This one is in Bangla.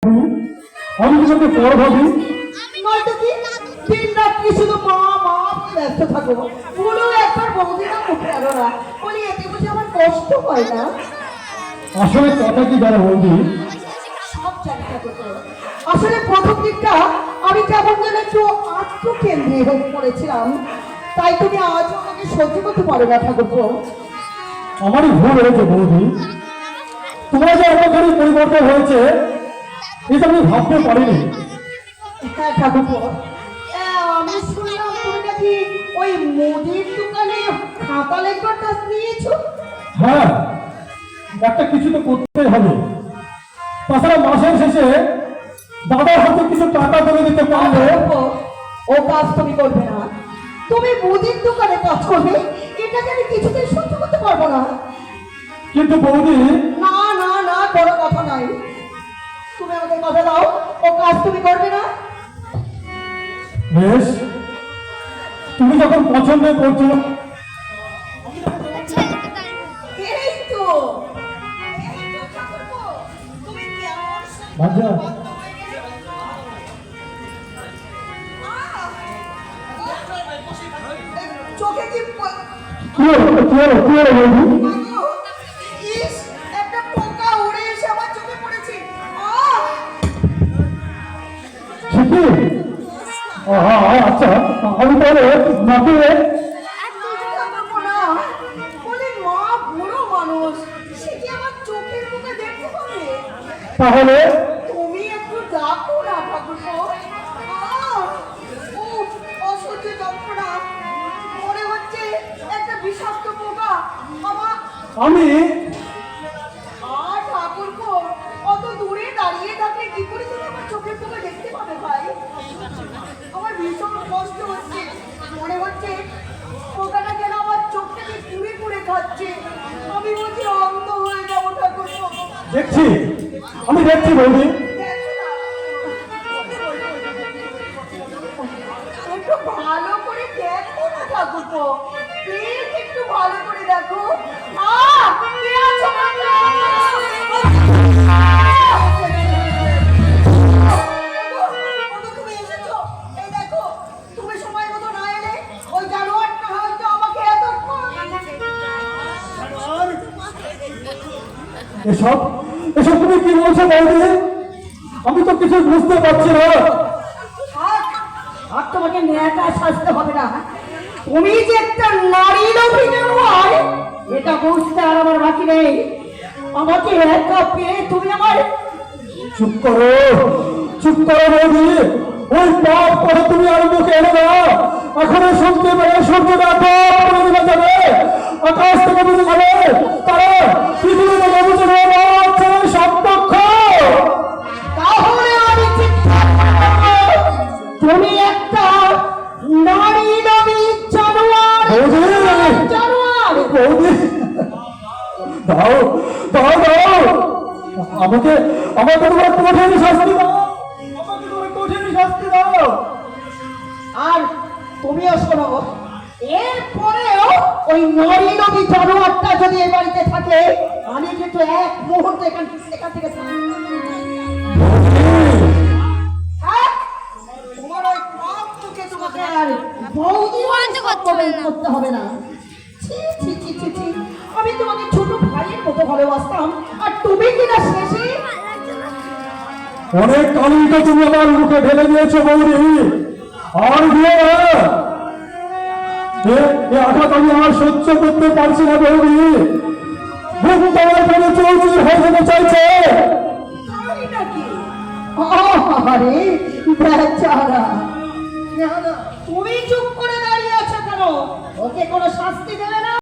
আমি তোমাকে পর ভাবি নয়তো কি দিন রাত্রি শুধু মা মা বলে ব্যস্ত থাকো। বলো একবার বৌদিরা মুখে আনো না, বলি এতে বুঝে আমার কষ্ট হয় না। আসলে কথা কি জানো বৌদি, সব জানি থাকো তো। আসলে প্রথম দিকটা আমি কেমন যেন একটু আত্মকেন্দ্রী হয়ে পড়েছিলাম, তাই তুমি আজও আমাকে সহ্য করতে পারো না ঠাকুর। আমারই ভুল হয়েছে বৌদি। তোমরা যে এতখানি পরিবর্তন হয়েছে এটা আমি ভাবতে পারিনি। হ্যাঁ ঠাকুর, আমি শুনলাম তুমি নাকি ওই মুদির দোকানে খাতা লেখার কাজ নিয়েছো। হ্যাঁ, একটা কিছু তো করতেই হবে, তাছাড়া মাসের শেষে দাদার হাতে কিছু টাকা তুলে দিতে পারলে। ও কাজ তুমি করবে না, তুমি মুদির দোকানে কাজ করবে, এটাকে আমি কিছুতেই সহ্য করতে পারবো না। কিন্তু বৌদি, না না না, কোনো কথা নাই। তুমি আমাকে কথা দাও, ও কাজ তুমি করবে না। বেশ, তুমি যখন পছন্দ করছো। এই তো ঠাকুরপো, তুমি কেমন ভাজা চোখে কি কি হলো বৌদি? ইস, একটা পোকা উড়ে এসে আমার চোখে পড়েছে। ঠিকই। আচ্ছা, আমি তাহলে নাকি তাহলে তুমি একটু ডাকো না ঠাকুরপো। অসহ্য যন্ত্রণা, মনে হচ্ছে একটা বিষাক্ত পোকা আমি ঠাকুরপো, অত দূরে দাঁড়িয়ে থাকলে কি করে তুমি আমার চোখের পোকা দেখতে পাবে ভাই? আমার ভীষণ কষ্ট হচ্ছে, মনে হচ্ছে পোকাটা যেন আমার চোখটাকে পুড়ে পুড়ে খাচ্ছে। আমি বলছি অন্ধ হয়ে যাবো ঠাকুরপো। দেখছি, আমি দেখছি বৌদি। একটু ভালো করে দেখো না ঠাকুরপো, প্লিজ একটু ভালো করে দেখো। কে আছো বাবা? তুমি এসেছো, এই দেখো। তুমি সময় মতো না এলে ওই জানোয়ারটা হয়তো আমাকে এসব এসব তুমি কি বলছো বৌদি? আমি তো কিছু বুঝতে পারছি না। আর তোমাকে ন্যায়টা সাজতে হবে না। তুমি যে একটা নারী লোভী জানোয়ার, এটা বুঝতে আর আমার বাকি নেই। আমাকে একা পেয়ে তুমি আমার চুপ করো বৌদি। ওই পাপ করে তুমি আর মুখে এনে না। এখনো শুনতে পেলে সূর্যটা পড়ে দিলে যাবে, আকাশ থেকে বুঝে যাবে তারা পৃথিবীতে বুঝে নেবে সম্পক্ষ। তাহলে আমি চিৎকার করব, তুমি একটা নারী লোভী জানোয়ার। জানোয়ার বৌদি, দাও দাও দাও, আমাকে তোমার কঠিন শাস্তি দাও। আমাকে তোমার কঠিন শাস্তি দাও। আর তুমিও শোনো, এরপরেও ওই নারী লোভী জানোয়ারটা যদি এই বাড়িতে থাকে, আমি কিন্তু এক মুহূর্তে এখান থেকে হ্যাঁ? তোমার ওই পাপ মুখে তোমাকে আর বৌদি করতে হবে না। ছি ছি ছি ছি ছি, আমি তোমাকে ছোট ভাইয়ের মতো ভালোবাসতাম, আর তুমি কিনা শেষে অনেক কালিটা তুমি আমার মুখে ঢেলে দিয়েছো বৌদি। আর দিও না, এ আঘাত আমি আর সহ্য করতে পারছি না বৌদি। বুক তোমার ফেলে চৌচির হয়ে যেতে চাইছে। তাই নাকি? আরে বেচারা, তুমি চুপ করে দাঁড়িয়ে আছো কেন? ওকে কোনো শাস্তি দেবে না?